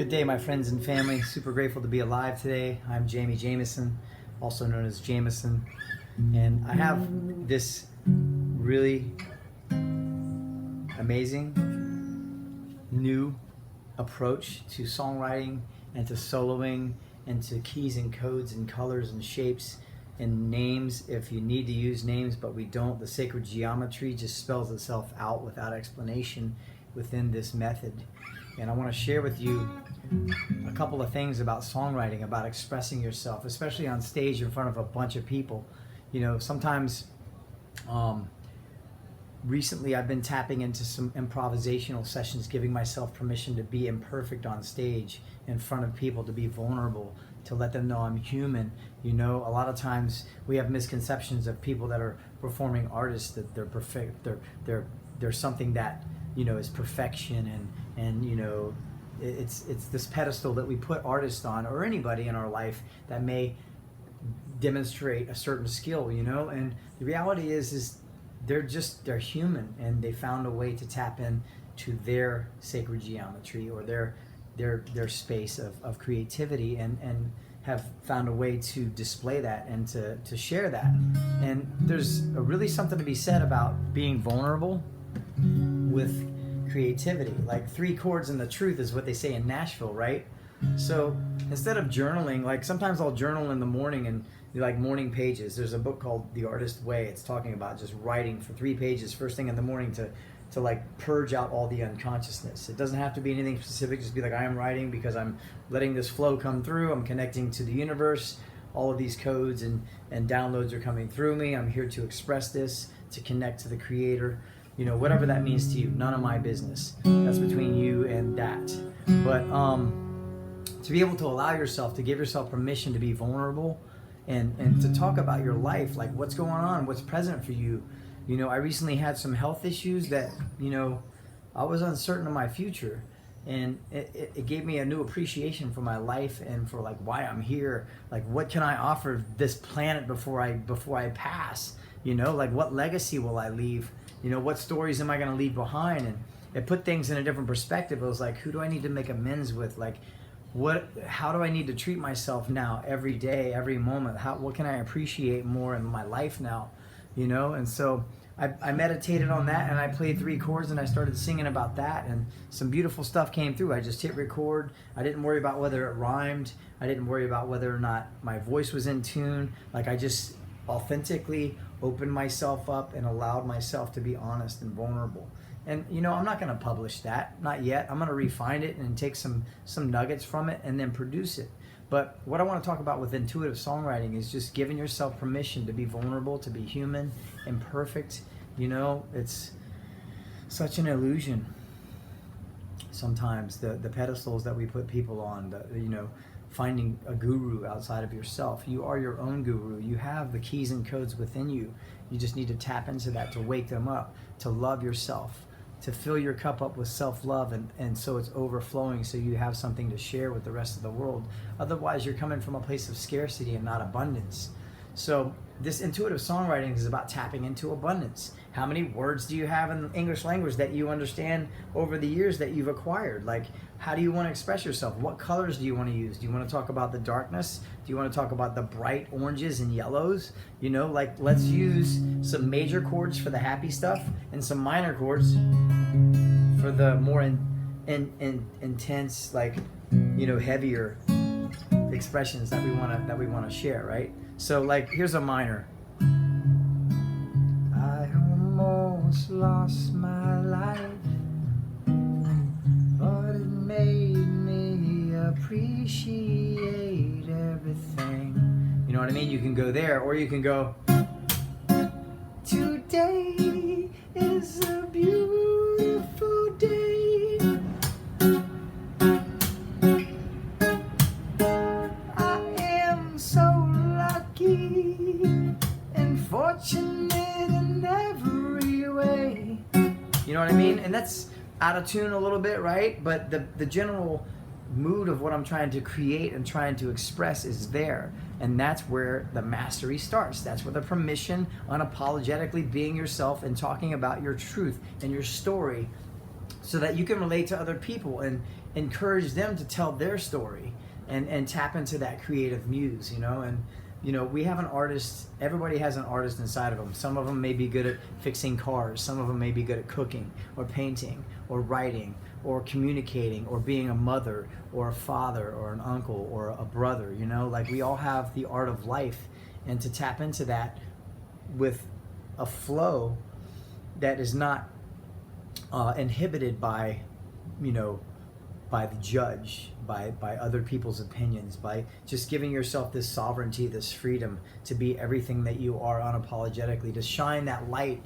Good day, my friends and family. Super grateful to be alive today. I'm JAMiSUN, also known as JAMiSUN, and I have this really amazing new approach to songwriting and to soloing and to keys and codes and colors and shapes and names if you need to use names, but we don't. The sacred geometry just spells itself out without explanation within this method. And I want to share with you a couple of things about songwriting, about expressing yourself, especially on stage in front of a bunch of people. You know, sometimes recently I've been tapping into some improvisational sessions, giving myself permission to be imperfect on stage in front of people, to be vulnerable, to let them know I'm human. You know, a lot of times we have misconceptions of people that are performing artists, that they're perfect, they're something that, you know, is perfection, and you know, it's this pedestal that we put artists on, or anybody in our life that may demonstrate a certain skill, you know. And the reality is they're human, and they found a way to tap in to their sacred geometry or their space of creativity, and have found a way to display that and to share that. And there's really something to be said about being vulnerable with creativity. Like 3 chords and the truth is what they say in Nashville, right? So instead of journaling, like sometimes I'll journal in the morning and like morning pages. There's a book called The Artist Way. It's talking about just writing for 3 pages first thing in the morning to like purge out all the unconsciousness. It doesn't have to be anything specific. Just be like, I am writing because I'm letting this flow come through. I'm connecting to the universe. All of these codes and downloads are coming through me. I'm here to express this, to connect to the creator. You know, whatever that means to you, none of my business. That's between you and that. But to be able to allow yourself, to give yourself permission to be vulnerable and to talk about your life, like what's going on, what's present for you. You know, I recently had some health issues that, you know, I was uncertain of my future. And it gave me a new appreciation for my life and for like why I'm here. Like, what can I offer this planet before I pass? You know, like what legacy will I leave? You know, what stories am I going to leave behind? And it put things in a different perspective. It was like, who do I need to make amends with? Like, how do I need to treat myself now, every day, every moment? What can I appreciate more in my life now? You know, and so I meditated on that, and I played 3 chords, and I started singing about that, and some beautiful stuff came through. I just hit record. I didn't worry about whether it rhymed. I didn't worry about whether or not my voice was in tune. Like, I just authentically opened myself up and allowed myself to be honest and vulnerable. And you know, I'm not going to publish that, not yet. I'm going to refine it and take some nuggets from it and then produce it. But what I want to talk about with intuitive songwriting is just giving yourself permission to be vulnerable, to be human, imperfect. You know, it's such an illusion sometimes, the pedestals that we put people on, you know, finding a guru outside of yourself. You are your own guru. You have the keys and codes within you. You just need to tap into that, to wake them up, to love yourself, to fill your cup up with self-love, and so it's overflowing, so you have something to share with the rest of the world. Otherwise, you're coming from a place of scarcity and not abundance. So this intuitive songwriting is about tapping into abundance. How many words do you have in the English language that you understand over the years that you've acquired? Like, how do you want to express yourself? What colors do you want to use? Do you want to talk about the darkness? Do you want to talk about the bright oranges and yellows? You know, like, let's use some major chords for the happy stuff and some minor chords for the more intense, like, you know, heavier expressions that we want to share, right? So, like, here's a minor. I almost lost my life, but it made me appreciate everything. You know what I mean? You can go there, or you can go, today is a beautiful day. I am so lucky and fortunate in every way. You know what I mean? And that's out of tune a little bit, right? But the general mood of what I'm trying to create and trying to express is there. And that's where the mastery starts. That's where the permission, unapologetically being yourself and talking about your truth and your story, so that you can relate to other people. And encourage them to tell their story and tap into that creative muse, you know. And you know, we have an artist, everybody has an artist inside of them. Some of them may be good at fixing cars, some of them may be good at cooking or painting or writing or communicating or being a mother or a father or an uncle or a brother, you know. Like, we all have the art of life, and to tap into that with a flow that is not inhibited by, you know, by the judge, by other people's opinions, by just giving yourself this sovereignty, this freedom to be everything that you are unapologetically, to shine that light,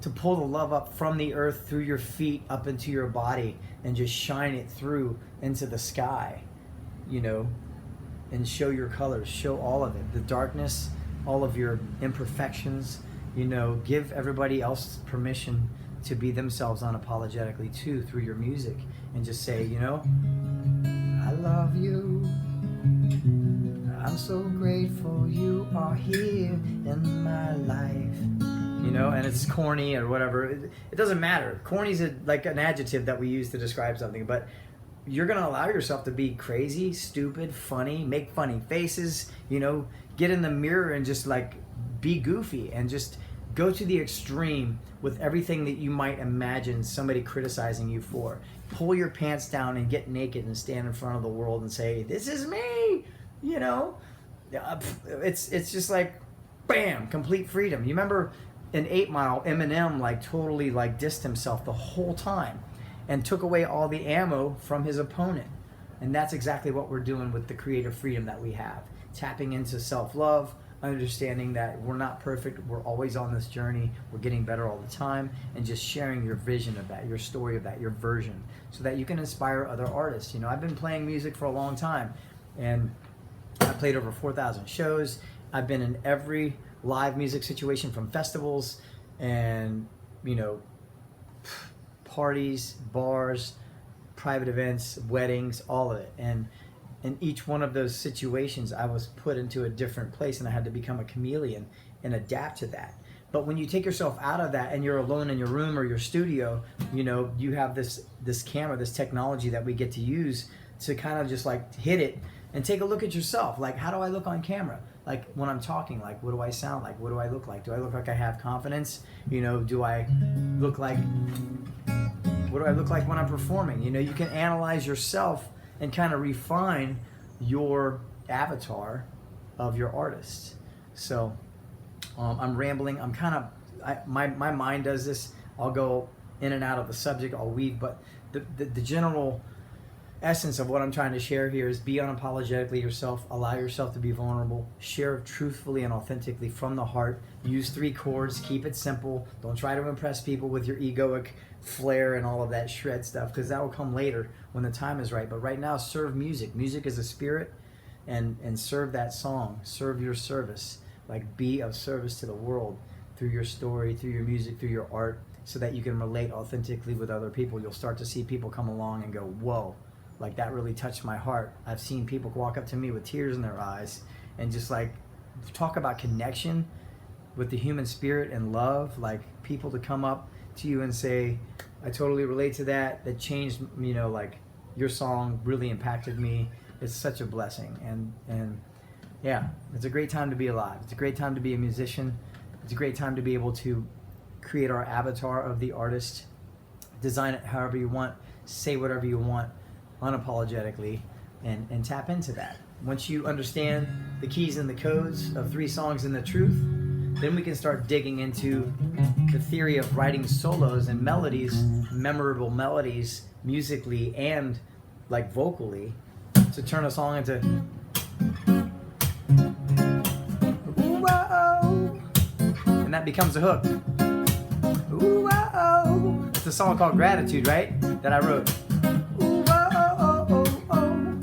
to pull the love up from the earth through your feet up into your body and just shine it through into the sky, you know, and show your colors, show all of it, the darkness, all of your imperfections, you know. Give everybody else permission to be themselves unapologetically too through your music, and just say, you know, I love you, I'm so grateful you are here in my life, you know. And it's corny or whatever, it doesn't matter. Corny is like an adjective that we use to describe something, but you're gonna allow yourself to be crazy, stupid, funny, make funny faces, you know, get in the mirror and just like be goofy and just go to the extreme with everything that you might imagine somebody criticizing you for. Pull your pants down and get naked and stand in front of the world and say, this is me, you know. It's just like, bam, complete freedom. You remember in 8 Mile, Eminem like totally like dissed himself the whole time and took away all the ammo from his opponent. And that's exactly what we're doing with the creative freedom that we have. Tapping into self-love, understanding that we're not perfect, we're always on this journey, we're getting better all the time, and just sharing your vision of that, your story of that, your version, so that you can inspire other artists. You know, I've been playing music for a long time, and I played over 4,000 shows. I've been in every live music situation, from festivals and, you know, parties, bars, private events, weddings, all of it. And in each one of those situations, I was put into a different place, and I had to become a chameleon and adapt to that. But when you take yourself out of that and you're alone in your room or your studio, you know, you have this camera, this technology that we get to use to kind of just like hit it and take a look at yourself. Like, how do I look on camera? Like, when I'm talking, like, what do I sound like? What do I look like? Do I look like I have confidence? You know, do I look like, what do I look like when I'm performing? You know, you can analyze yourself and kind of refine your avatar of your artist. So I'm rambling. I'm kind of, my mind does this. I'll go in and out of the subject. I'll weave, but the general essence of what I'm trying to share here is be unapologetically yourself. Allow yourself to be vulnerable. Share truthfully and authentically from the heart. Use 3 chords. Keep it simple. Don't try to impress people with your egoic flair and all of that shred stuff, because that will come later when the time is right. But right now, serve music. Music is a spirit, and serve that song. Serve your service. Like, be of service to the world through your story, through your music, through your art, so that you can relate authentically with other people. You'll start to see people come along and go, whoa, like, that really touched my heart. I've seen people walk up to me with tears in their eyes and just like talk about connection with the human spirit and love. Like, people to come up to you and say, I totally relate to that. That changed, you know, like, your song really impacted me. It's such a blessing. And yeah, it's a great time to be alive. It's a great time to be a musician. It's a great time to be able to create our avatar of the artist, design it however you want, say whatever you want, unapologetically, and tap into that. Once you understand the keys and the codes of 3 songs and the truth, then we can start digging into the theory of writing solos and melodies, memorable melodies, musically and like vocally, to turn a song into ooh-oh, and that becomes a hook. Ooh-oh. It's a song called Gratitude, right? That I wrote.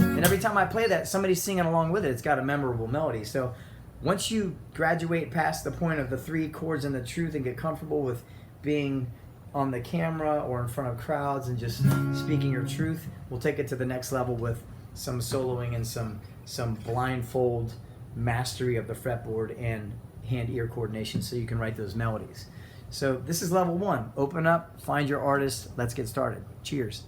And every time I play that, somebody's singing along with it. It's got a memorable melody. So once you graduate past the point of the 3 chords and the truth and get comfortable with being on the camera or in front of crowds and just speaking your truth, we'll take it to the next level with some soloing and some blindfold mastery of the fretboard and hand-ear coordination, so you can write those melodies. So this is level 1. Open up, find your artist. Let's get started. Cheers.